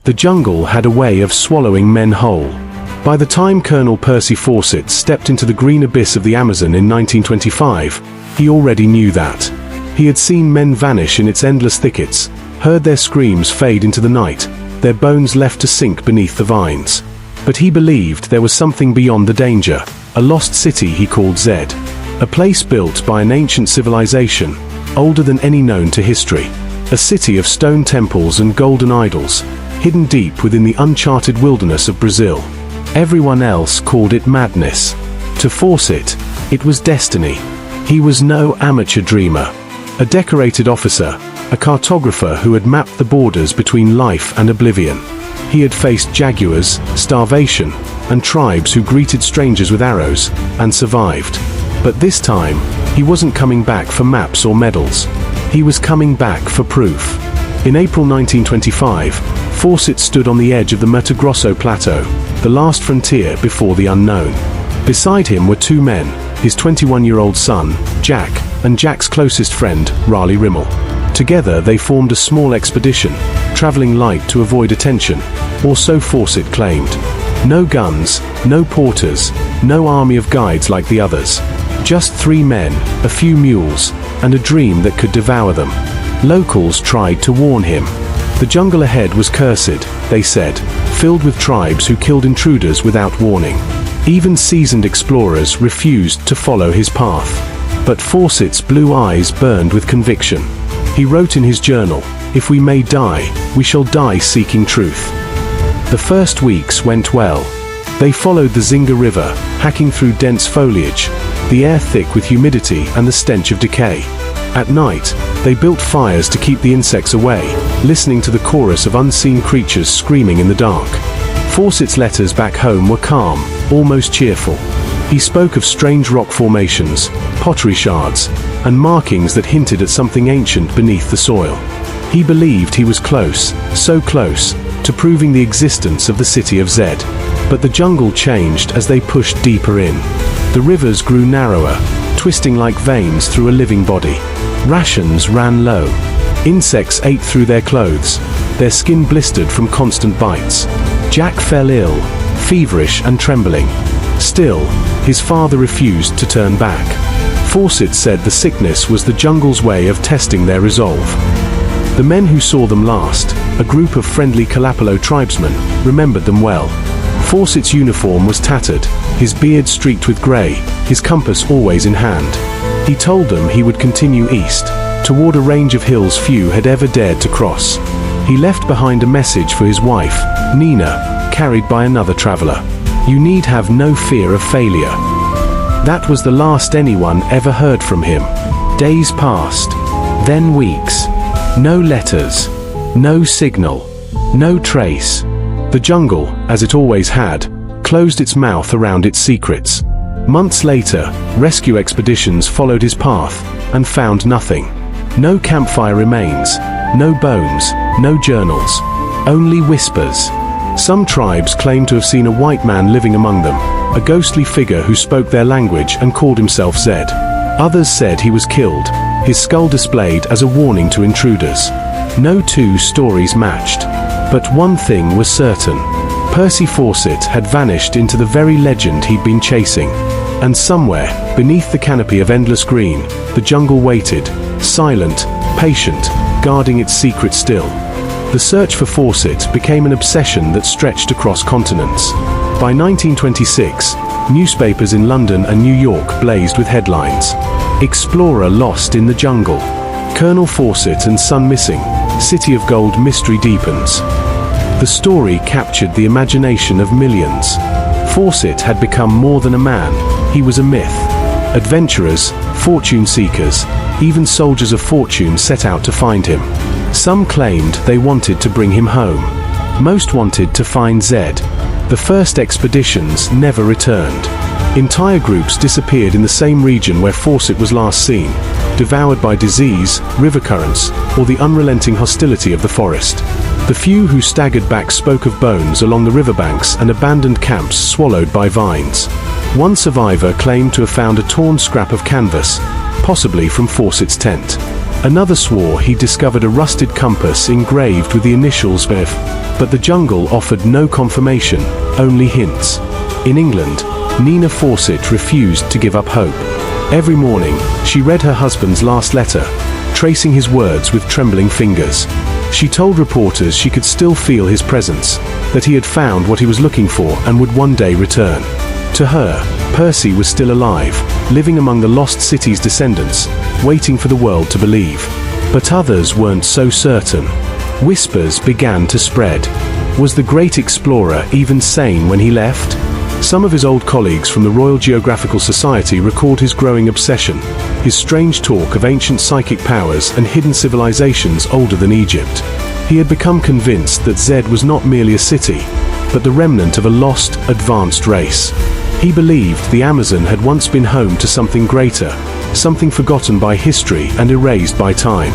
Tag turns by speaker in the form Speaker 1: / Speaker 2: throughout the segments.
Speaker 1: The jungle had a way of swallowing men whole. By the time Colonel Percy Fawcett stepped into the green abyss of the Amazon in 1925, he already knew that. He had seen men vanish in its endless thickets, heard their screams fade into the night, their bones left to sink beneath the vines. But he believed there was something beyond the danger, a lost city he called Zed. A place built by an ancient civilization, older than any known to history. A city of stone temples and golden idols, hidden deep within the uncharted wilderness of Brazil. Everyone else called it madness. To Fawcett, it was destiny. He was no amateur dreamer. A decorated officer, a cartographer who had mapped the borders between life and oblivion. He had faced jaguars, starvation, and tribes who greeted strangers with arrows, and survived. But this time, he wasn't coming back for maps or medals. He was coming back for proof. In April 1925, Fawcett stood on the edge of the Mato Grosso plateau, the last frontier before the unknown. Beside him were two men, his 21-year-old son, Jack, and Jack's closest friend, Raleigh Rimmel. Together they formed a small expedition, traveling light to avoid attention, or so Fawcett claimed. No guns, no porters, no army of guides like the others. Just 3 men, a few mules, and a dream that could devour them. Locals tried to warn him. The jungle ahead was cursed, they said, filled with tribes who killed intruders without warning. Even seasoned explorers refused to follow his path. But Fawcett's blue eyes burned with conviction. He wrote in his journal, "If we may die, we shall die seeking truth." The first weeks went well. They followed the Zinga River, hacking through dense foliage, the air thick with humidity and the stench of decay. At night, they built fires to keep the insects away, listening to the chorus of unseen creatures screaming in the dark. Fawcett's letters back home were calm, almost cheerful. He spoke of strange rock formations, pottery shards, and markings that hinted at something ancient beneath the soil. He believed he was close, so close, to proving the existence of the city of Zed. But the jungle changed as they pushed deeper in. The rivers grew narrower, twisting like veins through a living body. Rations ran low. Insects ate through their clothes, their skin blistered from constant bites. Jack fell ill, feverish and trembling. Still, his father refused to turn back. Fawcett said the sickness was the jungle's way of testing their resolve. The men who saw them last, a group of friendly Kalapalo tribesmen, remembered them well. Fawcett's uniform was tattered, his beard streaked with grey, his compass always in hand. He told them he would continue east, toward a range of hills few had ever dared to cross. He left behind a message for his wife, Nina, carried by another traveler. "You need have no fear of failure." That was the last anyone ever heard from him. Days passed, then weeks. No letters, no signal, no trace. The jungle, as it always had, closed its mouth around its secrets. Months later, rescue expeditions followed his path and found nothing. No campfire remains, no bones, no journals, only whispers. Some tribes claimed to have seen a white man living among them, a ghostly figure who spoke their language and called himself Zed. Others said he was killed, his skull displayed as a warning to intruders. No two stories matched. But one thing was certain. Percy Fawcett had vanished into the very legend he'd been chasing. And somewhere, beneath the canopy of endless green, the jungle waited, silent, patient, guarding its secret still. The search for Fawcett became an obsession that stretched across continents. By 1926, newspapers in London and New York blazed with headlines. "Explorer lost in the jungle. Colonel Fawcett and son missing. City of Gold mystery deepens." The story captured the imagination of millions. Fawcett had become more than a man, he was a myth. Adventurers, fortune seekers, even soldiers of fortune set out to find him. Some claimed they wanted to bring him home. Most wanted to find Zed. The first expeditions never returned. Entire groups disappeared in the same region where Fawcett was last seen, devoured by disease, river currents, or the unrelenting hostility of the forest. The few who staggered back spoke of bones along the riverbanks and abandoned camps swallowed by vines. One survivor claimed to have found a torn scrap of canvas, possibly from Fawcett's tent. Another swore he'd discovered a rusted compass engraved with the initials VF, but the jungle offered no confirmation, only hints. In England, Nina Fawcett refused to give up hope. Every morning, she read her husband's last letter, tracing his words with trembling fingers. She told reporters she could still feel his presence, that he had found what he was looking for and would one day return. To her, Percy was still alive, living among the lost city's descendants, waiting for the world to believe. But others weren't so certain. Whispers began to spread. Was the great explorer even sane when he left? Some of his old colleagues from the Royal Geographical Society recalled his growing obsession, his strange talk of ancient psychic powers and hidden civilizations older than Egypt. He had become convinced that Zed was not merely a city, but the remnant of a lost, advanced race. He believed the Amazon had once been home to something greater, something forgotten by history and erased by time.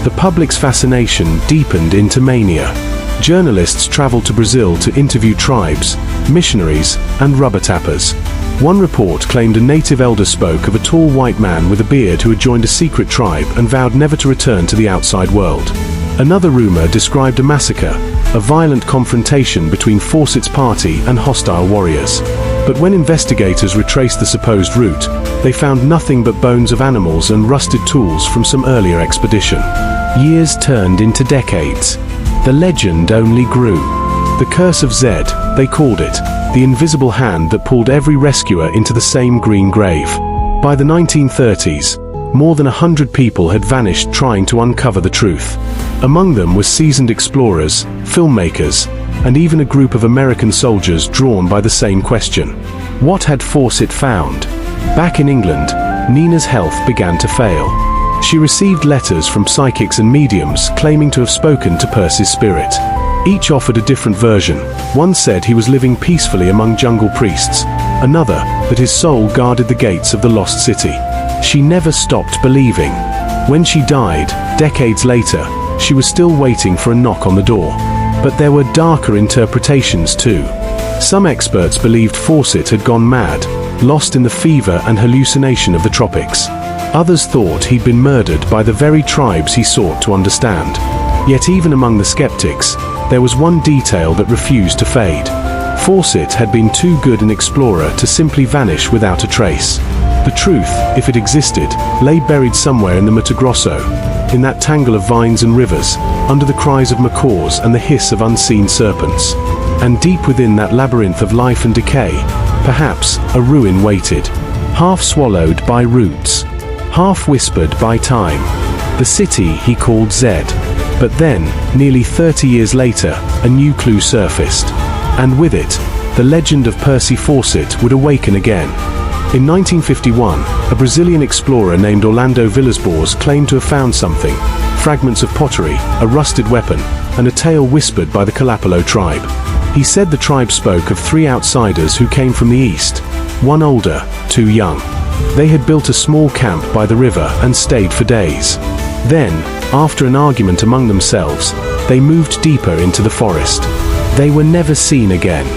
Speaker 1: The public's fascination deepened into mania. Journalists traveled to Brazil to interview tribes, missionaries, and rubber tappers. One report claimed a native elder spoke of a tall white man with a beard who had joined a secret tribe and vowed never to return to the outside world. Another rumor described a massacre, a violent confrontation between Fawcett's party and hostile warriors. But when investigators retraced the supposed route, they found nothing but bones of animals and rusted tools from some earlier expedition. Years turned into decades. The legend only grew. The Curse of Zed, they called it, the invisible hand that pulled every rescuer into the same green grave. By the 1930s, more than 100 people had vanished trying to uncover the truth. Among them were seasoned explorers, filmmakers, and even a group of American soldiers drawn by the same question. What had Fawcett found? Back in England, Nina's health began to fail. She received letters from psychics and mediums claiming to have spoken to Percy's spirit. Each offered a different version. One said he was living peacefully among jungle priests, another that his soul guarded the gates of the lost city. She never stopped believing. When she died, decades later, she was still waiting for a knock on the door. But there were darker interpretations too. Some experts believed Fawcett had gone mad, lost in the fever and hallucination of the tropics. Others thought he'd been murdered by the very tribes he sought to understand. Yet even among the skeptics, there was one detail that refused to fade. Fawcett had been too good an explorer to simply vanish without a trace. The truth, if it existed, lay buried somewhere in the Mato Grosso, in that tangle of vines and rivers, under the cries of macaws and the hiss of unseen serpents. And deep within that labyrinth of life and decay, perhaps a ruin waited, half swallowed by roots, half whispered by time. The city he called Zed. But then, nearly 30 years later, a new clue surfaced. And with it, the legend of Percy Fawcett would awaken again. In 1951, a Brazilian explorer named Orlando Villas-Boas claimed to have found something: fragments of pottery, a rusted weapon, and a tale whispered by the Kalapalo tribe. He said the tribe spoke of 3 outsiders who came from the east, one older, 2 young. They had built a small camp by the river and stayed for days. Then, after an argument among themselves, they moved deeper into the forest. They were never seen again.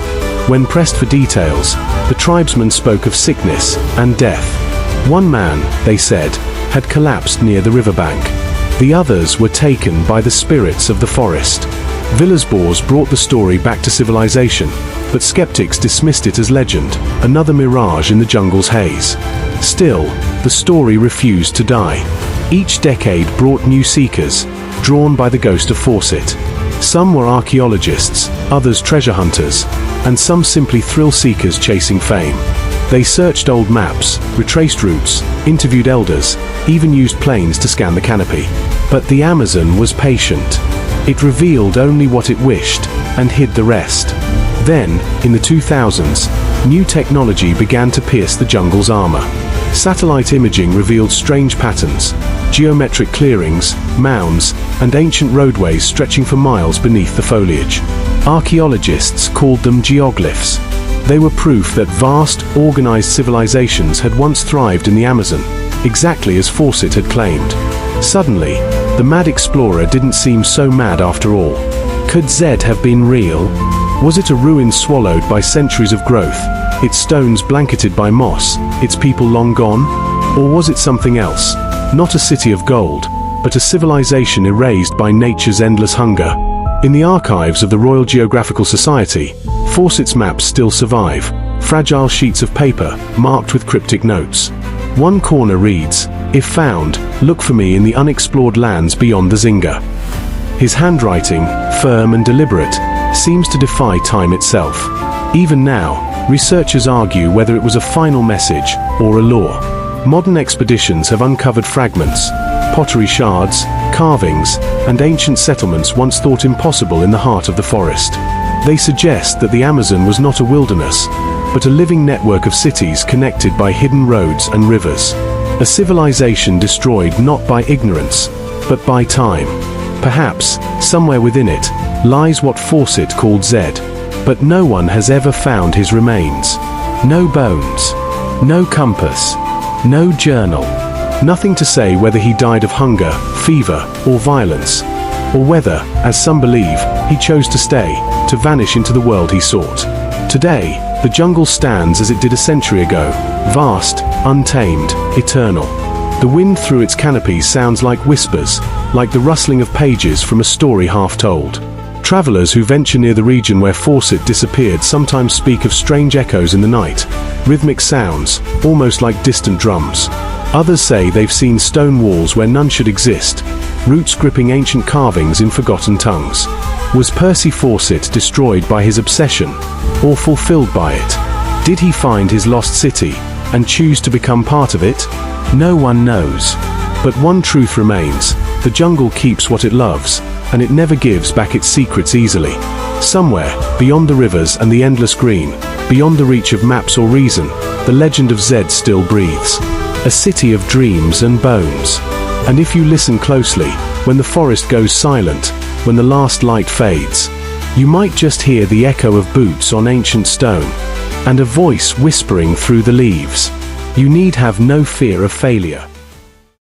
Speaker 1: When pressed for details, the tribesmen spoke of sickness and death. One man, they said, had collapsed near the riverbank. The others were taken by the spirits of the forest. Villas-Boas brought the story back to civilization, but skeptics dismissed it as legend, another mirage in the jungle's haze. Still, the story refused to die. Each decade brought new seekers, drawn by the ghost of Fawcett. Some were archaeologists, others treasure hunters, and some simply thrill seekers chasing fame. They searched old maps, retraced routes, interviewed elders, even used planes to scan the canopy. But the Amazon was patient. It revealed only what it wished, and hid the rest. Then, in the 2000s, new technology began to pierce the jungle's armor. Satellite imaging revealed strange patterns, geometric clearings, mounds, and ancient roadways stretching for miles beneath the foliage. Archaeologists called them geoglyphs. They were proof that vast, organized civilizations had once thrived in the Amazon, exactly as Fawcett had claimed. Suddenly, the mad explorer didn't seem so mad after all. Could Zed have been real? Was it a ruin swallowed by centuries of growth, its stones blanketed by moss, its people long gone? Or was it something else? Not a city of gold, but a civilization erased by nature's endless hunger. In the archives of the Royal Geographical Society, Fawcett's maps still survive, fragile sheets of paper marked with cryptic notes. One corner reads, "If found, look for me in the unexplored lands beyond the Zinga." His handwriting, firm and deliberate, seems to defy time itself. Even now, researchers argue whether it was a final message or a lure. Modern expeditions have uncovered fragments, pottery shards, carvings, and ancient settlements once thought impossible in the heart of the forest. They suggest that the Amazon was not a wilderness, but a living network of cities connected by hidden roads and rivers. A civilization destroyed not by ignorance, but by time. Perhaps, somewhere within it, lies what Fawcett called Zed. But no one has ever found his remains. No bones, no compass, no journal. Nothing to say whether he died of hunger, fever, or violence, or whether, as some believe, he chose to stay, to vanish into the world he sought. Today, the jungle stands as it did a century ago, vast, untamed, eternal. The wind through its canopy sounds like whispers, like the rustling of pages from a story half told. Travelers who venture near the region where Fawcett disappeared sometimes speak of strange echoes in the night, rhythmic sounds, almost like distant drums. Others say they've seen stone walls where none should exist, roots gripping ancient carvings in forgotten tongues. Was Percy Fawcett destroyed by his obsession, or fulfilled by it? Did he find his lost city, and choose to become part of it? No one knows. But one truth remains: the jungle keeps what it loves, and it never gives back its secrets easily. Somewhere, beyond the rivers and the endless green, beyond the reach of maps or reason, the legend of Zed still breathes. A city of dreams and bones. And if you listen closely, when the forest goes silent, when the last light fades, you might just hear the echo of boots on ancient stone, and a voice whispering through the leaves. You need have no fear of failure.